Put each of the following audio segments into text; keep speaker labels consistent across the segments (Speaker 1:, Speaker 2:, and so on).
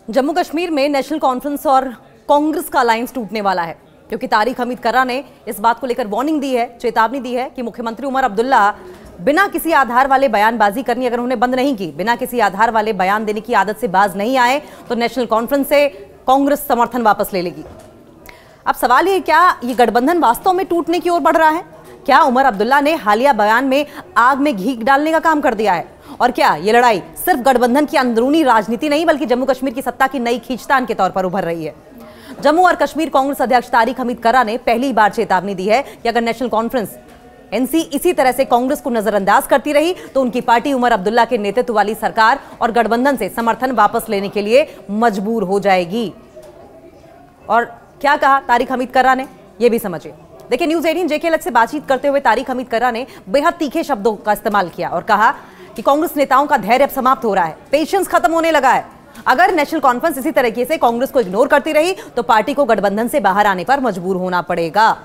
Speaker 1: जम्मू कश्मीर में national conference और कांग्रेस का अलायंस टूटने वाला है, क्योंकि तारिक हमीद कर्रा ने इस बात को लेकर वार्निंग दी है, चेतावनी दी है कि मुख्यमंत्री उमर अब्दुल्ला बिना किसी आधार वाले बयानबाजी करनी अगर उन्हें बंद नहीं की, बिना किसी आधार वाले बयान देने की आदत से बाज नहीं आए तो नेशनल कॉन्फ्रेंस से कांग्रेस समर्थन वापस ले लेगी। अब सवाल ये, क्या ये गठबंधन वास्तव में टूटने की ओर बढ़ रहा है? क्या उमर अब्दुल्ला ने हालिया बयान में आग में घी डालने का काम कर दिया है? और क्या ये लड़ाई सिर्फ गठबंधन की अंदरूनी राजनीति नहीं बल्कि जम्मू कश्मीर की सत्ता की नई खींचतान के तौर पर उभर रही है? जम्मू और कश्मीर कांग्रेस अध्यक्ष तारिक हमीद कर्रा ने पहली बार चेतावनी दी है कि अगर नेशनल कॉन्फ्रेंस एनसी इसी तरह से कांग्रेस को नजरअंदाज करती रही तो उनकी पार्टी उमर अब्दुल्ला के नेतृत्व वाली सरकार और गठबंधन से समर्थन वापस लेने के लिए मजबूर हो जाएगी। और क्या कहा तारिक हमीद कर्रा ने, यह भी समझिए। देखिए, न्यूज़ 18 JKLH से बातचीत करते हुए तारिक हमीद कर्रा ने बेहद तीखे शब्दों का इस्तेमाल किया और कहा कि कांग्रेस नेताओं का धैर्य अब समाप्त हो रहा है, पेशेंस खत्म होने लगा है। अगर नेशनल कॉन्फ्रेंस इसी तरीके से कांग्रेस को इग्नोर करती रही तो पार्टी को गठबंधन से बाहर आने पर मजबूर होना पड़ेगा।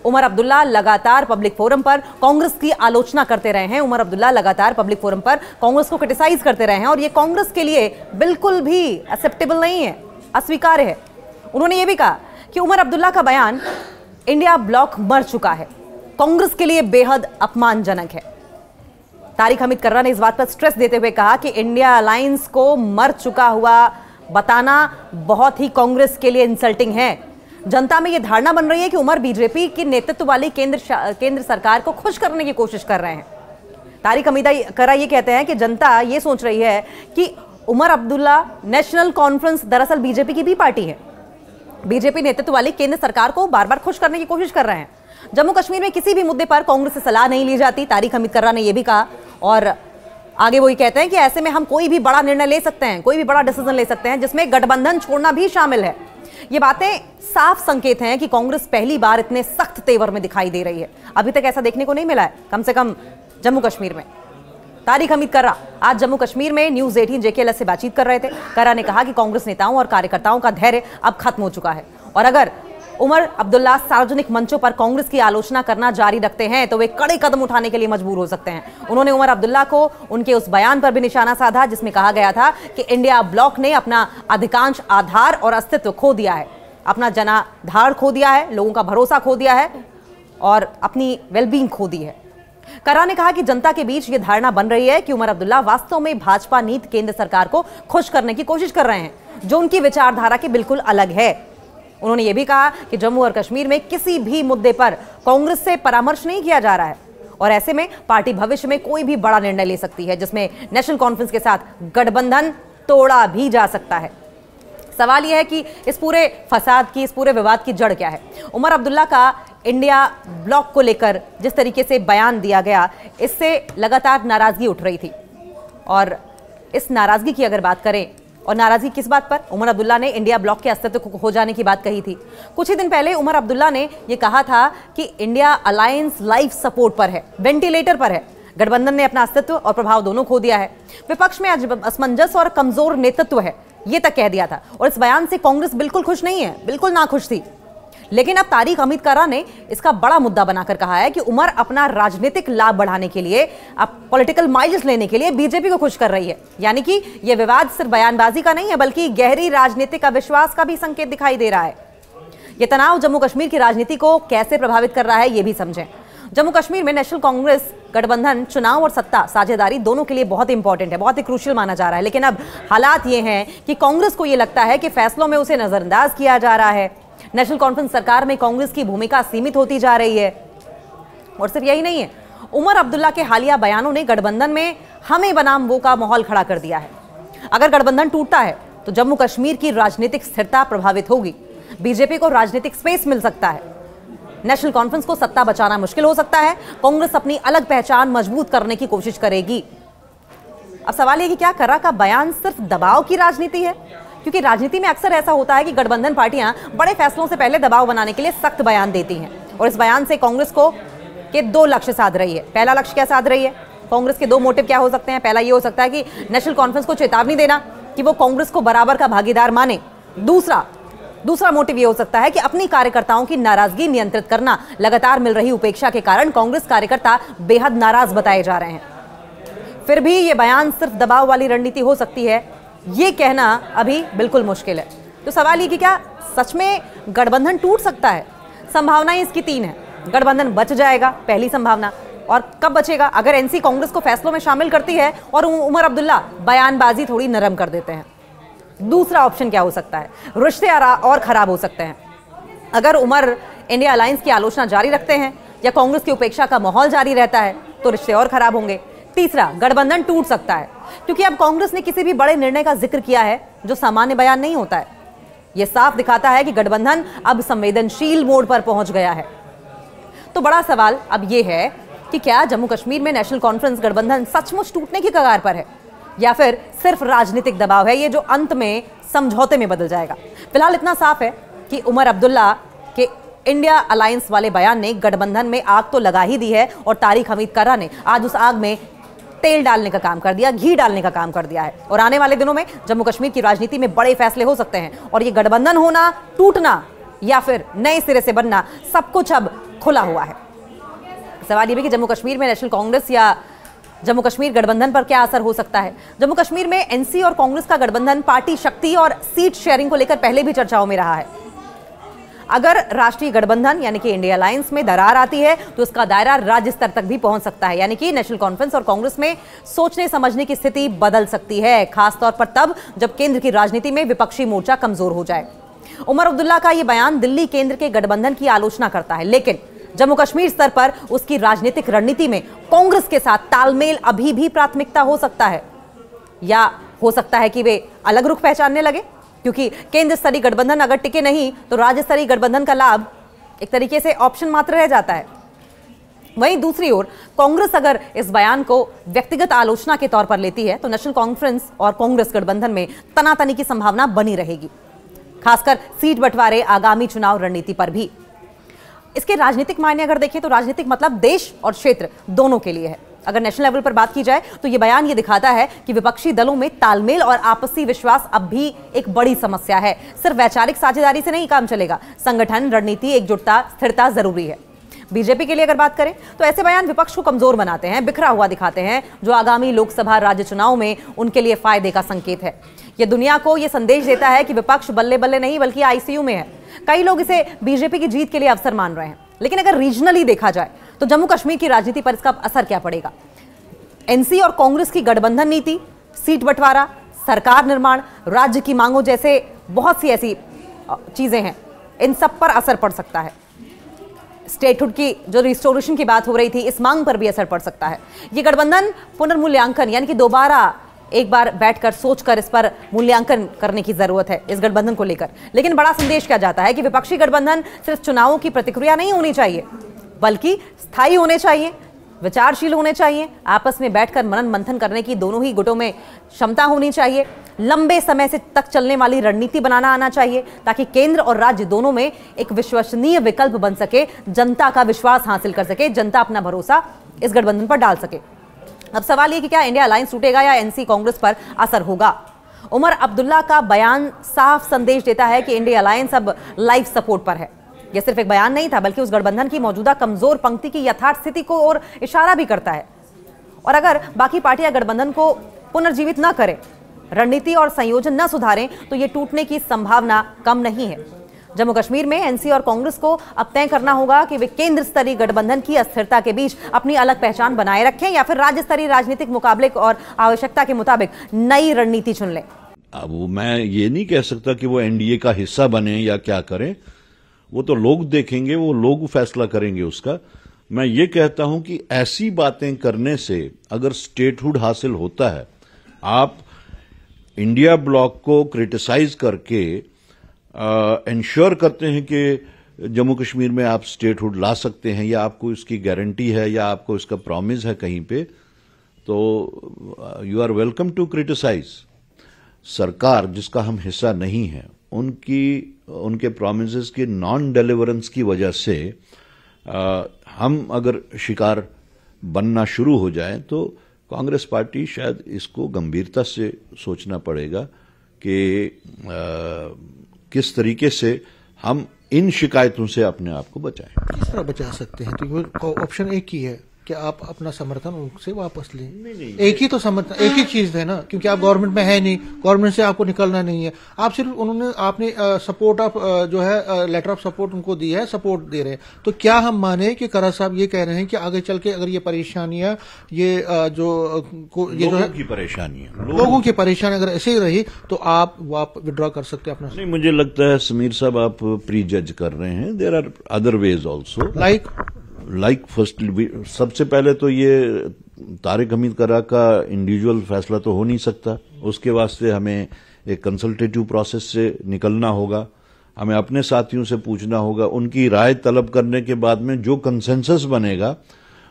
Speaker 1: उमर अब्दुल्ला लगातार पब्लिक फोरम पर कांग्रेस की आलोचना करते रहे हैं। उमर अब्दुल्ला लगातार पब्लिक फोरम पर कांग्रेस को क्रिटिसाइज करते रहे हैं और ये कांग्रेस के लिए बिल्कुल भी एक्सेप्टेबल नहीं है, अस्वीकार्य है। उन्होंने ये भी कहा कि उमर अब्दुल्ला का बयान इंडिया ब्लॉक मर चुका है, कांग्रेस के लिए बेहद अपमानजनक है। तारिक हमीद कर्रा ने इस बात पर स्ट्रेस देते हुए कहा कि इंडिया अलायंस को मर चुका हुआ बताना बहुत ही कांग्रेस के लिए इंसल्टिंग है। जनता में यह धारणा बन रही है कि उमर बीजेपी की नेतृत्व वाली केंद्र सरकार को खुश करने की कोशिश कर रहे हैं। तारिक हमीद कर्रा ये कहते हैं कि जनता ये सोच रही है कि उमर अब्दुल्ला नेशनल कॉन्फ्रेंस दरअसल बीजेपी की भी पार्टी है, बीजेपी नेतृत्व वाली केंद्र सरकार को बार बार खुश करने की कोशिश कर रहे हैं। जम्मू कश्मीर में किसी भी मुद्दे पर कांग्रेस से सलाह नहीं ली जाती, तारिक हमीद कर्रा ने यह भी कहा। और आगे वो ये कहते हैं कि ऐसे में हम कोई भी बड़ा निर्णय ले सकते हैं, कोई भी बड़ा डिसीजन ले सकते हैं जिसमें गठबंधन छोड़ना भी शामिल है। ये बातें साफ संकेत हैं कि कांग्रेस पहली बार इतने सख्त तेवर में दिखाई दे रही है। अभी तक ऐसा देखने को नहीं मिला है, कम से कम जम्मू कश्मीर में। तारिक हमीद कर्रा आज जम्मू कश्मीर में न्यूज़ 18 JKLH से बातचीत कर रहे थे। कर्रा ने कहा कि कांग्रेस नेताओं और कार्यकर्ताओं का धैर्य अब खत्म हो चुका है और अगर उमर अब्दुल्ला सार्वजनिक मंचों पर कांग्रेस की आलोचना करना जारी रखते हैं तो वे कड़े कदम उठाने के लिए मजबूर हो सकते हैं। उन्होंने उमर अब्दुल्ला को उनके उस बयान पर भी निशाना साधा जिसमें कहा गया था कि इंडिया ब्लॉक ने अपना अधिकांश आधार और अस्तित्व खो दिया है, अपना जनाधार खो दिया है, लोगों का भरोसा खो दिया है और अपनी वेलबींग खो दी है। कर्रा ने कहा कि जनता के बीच यह धारणा बन रही है कि उमर अब्दुल्ला वास्तव में भाजपा नीति केंद्र सरकार को खुश करने की कोशिश कर रहे हैं, जो उनकी विचारधारा के बिल्कुल अलग है। उन्होंने यह भी कहा कि जम्मू और कश्मीर में किसी भी मुद्दे पर कांग्रेस से परामर्श नहीं किया जा रहा है और ऐसे में पार्टी भविष्य में कोई भी बड़ा निर्णय ले सकती है जिसमें नेशनल कॉन्फ्रेंस के साथ गठबंधन तोड़ा भी जा सकता है। सवाल यह है कि इस पूरे फसाद की, इस पूरे विवाद की जड़ क्या है? उमर अब्दुल्ला का इंडिया ब्लॉक को लेकर जिस तरीके से बयान दिया गया, इससे लगातार नाराजगी उठ रही थी और इस नाराजगी की अगर बात करें, और नाराजगी किस बात पर? उमर अब्दुल्ला ने इंडिया ब्लॉक के अस्तित्व को खो जाने की बात कही थी। कुछ ही दिन पहले उमर अब्दुल्ला ने यह कहा था कि इंडिया अलायंस लाइफ सपोर्ट पर है, वेंटिलेटर पर है, गठबंधन ने अपना अस्तित्व और प्रभाव दोनों खो दिया है, विपक्ष में असमंजस और कमजोर नेतृत्व है, ये तक कह दिया था। और इस बयान से कांग्रेस बिल्कुल खुश नहीं है, बिल्कुल नाखुश थी। लेकिन अब तारिक हमीद कर्रा ने इसका बड़ा मुद्दा बनाकर कहा है कि उमर अपना राजनीतिक लाभ बढ़ाने के लिए, अब पॉलिटिकल माइलेज लेने के लिए बीजेपी को खुश कर रही है। यानी कि यह विवाद सिर्फ बयानबाजी का नहीं है बल्कि गहरी राजनीतिक अविश्वास का भी संकेत दिखाई दे रहा है। यह तनाव जम्मू कश्मीर की राजनीति को कैसे प्रभावित कर रहा है, यह भी समझें। जम्मू कश्मीर में नेशनल कांग्रेस गठबंधन चुनाव और सत्ता साझेदारी दोनों के लिए बहुत इंपॉर्टेंट है, बहुत ही क्रूशियल माना जा रहा है। लेकिन अब हालात ये हैं कि कांग्रेस को यह लगता है कि फैसलों में उसे नजरअंदाज किया जा रहा है, नेशनल कॉन्फ्रेंस सरकार में कांग्रेस की भूमिका सीमित होती जा रही है। और सिर्फ यही नहीं है, उमर अब्दुल्ला के हालिया बयानों ने गठबंधन में हमें बनाम वो का माहौल खड़ा कर दिया है। अगर गठबंधन टूटता है तो जम्मू कश्मीर की राजनीतिक स्थिरता प्रभावित होगी, बीजेपी को राजनीतिक स्पेस मिल सकता है, नेशनल कॉन्फ्रेंस को सत्ता बचाना मुश्किल हो सकता है, कांग्रेस अपनी अलग पहचान मजबूत करने की कोशिश करेगी। अब सवाल यह कि क्या कर्रा का बयान सिर्फ दबाव की राजनीति है? क्योंकि राजनीति में अक्सर ऐसा होता है कि गठबंधन पार्टियां बड़े फैसलों से पहले दबाव बनाने के लिए सख्त बयान देती हैं और इस बयान से कांग्रेस को के दो लक्ष्य साध रही है। पहला लक्ष्य क्या साध रही है? कांग्रेस के दो मोटिव क्या हो सकते हैं? पहला ये हो सकता है कि नेशनल कॉन्फ्रेंस को चेतावनी देना कि वो कांग्रेस को बराबर का भागीदार माने। दूसरा मोटिव ये हो सकता है कि अपनी कार्यकर्ताओं की नाराजगी नियंत्रित करना। लगातार मिल रही उपेक्षा के कारण कांग्रेस कार्यकर्ता बेहद नाराज बताए जा रहे हैं। फिर भी ये बयान सिर्फ दबाव वाली रणनीति हो सकती है ये कहना अभी बिल्कुल मुश्किल है। तो सवाल ये कि क्या सच में गठबंधन टूट सकता है? संभावनाएं इसकी 3 है। गठबंधन बच जाएगा, पहली संभावना। और कब बचेगा? अगर एनसी कांग्रेस को फैसलों में शामिल करती है और उमर अब्दुल्ला बयानबाजी थोड़ी नरम कर देते हैं। दूसरा ऑप्शन क्या हो सकता है? रिश्ते और खराब हो सकते हैं। अगर उमर इंडिया अलायंस की आलोचना जारी रखते हैं या कांग्रेस की उपेक्षा का माहौल जारी रहता है तो रिश्ते और खराब होंगे। तीसरा, गठबंधन टूट सकता है क्योंकि अब कांग्रेस ने किसी भी बड़े निर्णय का जिक्र किया है जो सामान्य बयान नहीं होता है। यह साफ दिखाता है कि गठबंधन अब संवेदनशील मोड पर पहुंच गया है। तो बड़ा सवाल अब यह है कि क्या जम्मू कश्मीर में नेशनल कॉन्फ्रेंस गठबंधन सचमुच टूटने की कगार पर है या फिर सिर्फ राजनीतिक दबाव है ये जो अंत में समझौते में बदल जाएगा। फिलहाल इतना साफ है कि उमर अब्दुल्ला के इंडिया अलायंस वाले बयान ने गठबंधन में आग तो लगा ही दी है और तारिक हमीद कर्रा ने आज उस आग में तेल डालने का काम कर दिया, घी डालने का काम कर दिया है। और आने वाले दिनों में जम्मू कश्मीर की राजनीति में बड़े फैसले हो सकते हैं और ये गठबंधन होना, टूटना या फिर नए सिरे से बनना, सब कुछ अब खुला हुआ है। सवाल ये भी कि जम्मू कश्मीर में नेशनल कांग्रेस या जम्मू कश्मीर गठबंधन पर क्या असर हो सकता है। जम्मू कश्मीर में एनसी और कांग्रेस का गठबंधन पार्टी शक्ति और सीट शेयरिंग को लेकर पहले भी चर्चाओं में रहा है। अगर राष्ट्रीय गठबंधन यानी कि इंडिया अलायंस में दरार आती है तो उसका दायरा राज्य स्तर तक भी पहुंच सकता है, यानी कि नेशनल कॉन्फ्रेंस और कांग्रेस में सोचने समझने की स्थिति बदल सकती है, खासतौर पर तब जब केंद्र की राजनीति में विपक्षी मोर्चा कमजोर हो जाए। उमर अब्दुल्ला का यह बयान दिल्ली केंद्र के गठबंधन की आलोचना करता है, लेकिन जम्मू कश्मीर स्तर पर उसकी राजनीतिक रणनीति में कांग्रेस के साथ तालमेल अभी भी प्राथमिकता हो सकता है, या हो सकता है कि वे अलग रुख पहचानने लगे, क्योंकि केंद्र स्तरीय गठबंधन अगर टिके नहीं तो राज्य स्तरीय गठबंधन का लाभ एक तरीके से ऑप्शन मात्र रह जाता है। वहीं दूसरी ओर कांग्रेस अगर इस बयान को व्यक्तिगत आलोचना के तौर पर लेती है तो नेशनल कॉन्फ्रेंस और कांग्रेस गठबंधन में तनातनी की संभावना बनी रहेगी, खासकर सीट बंटवारे, आगामी चुनाव रणनीति पर भी। इसके राजनीतिक मायने अगर देखें तो राजनीतिक मतलब देश और क्षेत्र दोनों के लिए है। अगर नेशनल लेवल पर बात की जाए तो यह बयान यह दिखाता है कि विपक्षी दलों में तालमेल और आपसी विश्वास अब भी एक बड़ी समस्या है। सिर्फ वैचारिक साझेदारी से नहीं काम चलेगा, संगठन, रणनीति, एकजुटता, स्थिरता जरूरी है। बीजेपी के लिए अगर बात करें तो ऐसे बयान विपक्ष को कमजोर बनाते हैं, बिखरा हुआ दिखाते हैं, जो आगामी लोकसभा राज्य चुनाव में उनके लिए फायदे का संकेत है। यह दुनिया को यह संदेश देता है कि विपक्ष बल्ले बल्ले नहीं बल्कि आईसीयू में है। कई लोग इसे बीजेपी की जीत के लिए अवसर मान रहे हैं, लेकिन अगर रीजनली देखा जाए तो जम्मू कश्मीर की राजनीति पर इसका असर क्या पड़ेगा? एनसी और कांग्रेस की गठबंधन नीति, सीट बंटवारा, सरकार निर्माण, राज्य की मांगों जैसे बहुत सी ऐसी चीजें हैं, इन सब पर असर पड़ सकता है। स्टेटहुड की जो रिस्टोरेशन की बात हो रही थी, इस मांग पर भी असर पड़ सकता है। ये गठबंधन पुनर्मूल्यांकन यानी कि दोबारा एक बार बैठकर सोचकर इस पर मूल्यांकन करने की जरूरत है इस गठबंधन को लेकर। लेकिन बड़ा संदेश क्या जाता है कि विपक्षी गठबंधन सिर्फ चुनावों की प्रतिक्रिया नहीं होनी चाहिए, बल्कि स्थायी होने चाहिए, विचारशील होने चाहिए, आपस में बैठकर मनन मंथन करने की दोनों ही गुटों में क्षमता होनी चाहिए, लंबे समय से तक चलने वाली रणनीति बनाना आना चाहिए, ताकि केंद्र और राज्य दोनों में एक विश्वसनीय विकल्प बन सके, जनता का विश्वास हासिल कर सके, जनता अपना भरोसा इस गठबंधन पर डाल सके। अब सवाल यह कि क्या इंडिया अलायंस टूटेगा या एनसी कांग्रेस पर असर होगा? उमर अब्दुल्ला का बयान साफ संदेश देता है कि इंडिया अलायंस अब लाइफ सपोर्ट पर है। यह सिर्फ एक बयान नहीं था, बल्कि उस गठबंधन की मौजूदा कमजोर पंक्ति की यथार्थ स्थिति को और इशारा भी करता है। और अगर बाकी पार्टियां गठबंधन को पुनर्जीवित न करें, रणनीति और संयोजन न सुधारें, तो यह टूटने की संभावना कम नहीं है। जम्मू कश्मीर में एनसी और कांग्रेस को अब तय करना होगा कि वे केंद्र स्तरीय गठबंधन की अस्थिरता के बीच अपनी अलग पहचान बनाए रखें या फिर राज्य स्तरीय राजनीतिक मुकाबले और आवश्यकता के मुताबिक नई रणनीति चुन लें।
Speaker 2: अब मैं ये नहीं कह सकता कि वो एनडीए का हिस्सा बने या क्या करें, वो तो लोग देखेंगे, वो लोग फैसला करेंगे उसका। मैं ये कहता हूं कि ऐसी बातें करने से अगर स्टेटहुड हासिल होता है, आप इंडिया ब्लॉक को क्रिटिसाइज करके इंश्योर करते हैं कि जम्मू कश्मीर में आप स्टेटहुड ला सकते हैं, या आपको इसकी गारंटी है या आपको इसका प्रॉमिस है कहीं पे, तो you are welcome to criticise. सरकार जिसका हम हिस्सा नहीं है, उनके प्रॉमिसेस की नॉन डिलीवरेंस की वजह से हम अगर शिकार बनना शुरू हो जाए तो कांग्रेस पार्टी शायद इसको गंभीरता से सोचना पड़ेगा कि किस तरीके से हम इन शिकायतों से अपने आप को बचाएं।
Speaker 3: किस तरह बचा सकते हैं? तो ऑप्शन एक ही है, कि आप अपना समर्थन उनसे वापस लें। एक ही तो समर्थन, एक ही चीज है ना, क्योंकि आप गवर्नमेंट में है नहीं, गवर्नमेंट से आपको निकलना नहीं है, आप सिर्फ आपने सपोर्ट ऑफ जो है लेटर ऑफ सपोर्ट उनको दी है, सपोर्ट दे रहे हैं। तो क्या हम माने कि करा साहब ये कह रहे हैं कि आगे चल के अगर ये परेशानियां ये
Speaker 2: लोगों की
Speaker 3: परेशानी अगर ऐसे ही रही तो आप विड्रॉ कर सकते हैं अपना?
Speaker 2: नहीं, मुझे लगता है समीर साहब आप प्री जज कर रहे हैं। There are other ways also, like first सबसे पहले तो ये तारिक हमीद करा का इंडिविजुअल फैसला तो हो नहीं सकता। उसके वास्ते हमें एक कंसल्टेटिव प्रोसेस से निकलना होगा, हमें अपने साथियों से पूछना होगा, उनकी राय तलब करने के बाद में जो कंसेंसस बनेगा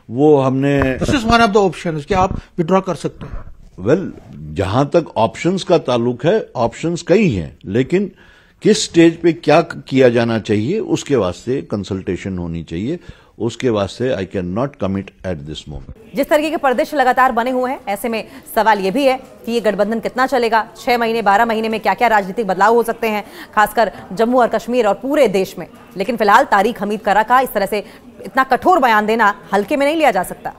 Speaker 2: वो हमने
Speaker 3: this is one of the options कि आप विड्रॉ कर सकते हैं।
Speaker 2: वेल, जहां तक ऑप्शंस का ताल्लुक है, ऑप्शंस कई हैं, लेकिन किस स्टेज पे क्या किया जाना चाहिए उसके वास्ते कंसल्टेशन होनी चाहिए। उसके वास्ते I can not commit at this moment.
Speaker 1: जिस तरीके के परिदृश्य लगातार बने हुए हैं, ऐसे में सवाल यह भी है कि ये गठबंधन कितना चलेगा, 6 महीने 12 महीने में क्या क्या राजनीतिक बदलाव हो सकते हैं, खासकर जम्मू और कश्मीर और पूरे देश में। लेकिन फिलहाल तारिक हमीद करा का इस तरह से इतना कठोर बयान देना हल्के में नहीं लिया जा सकता।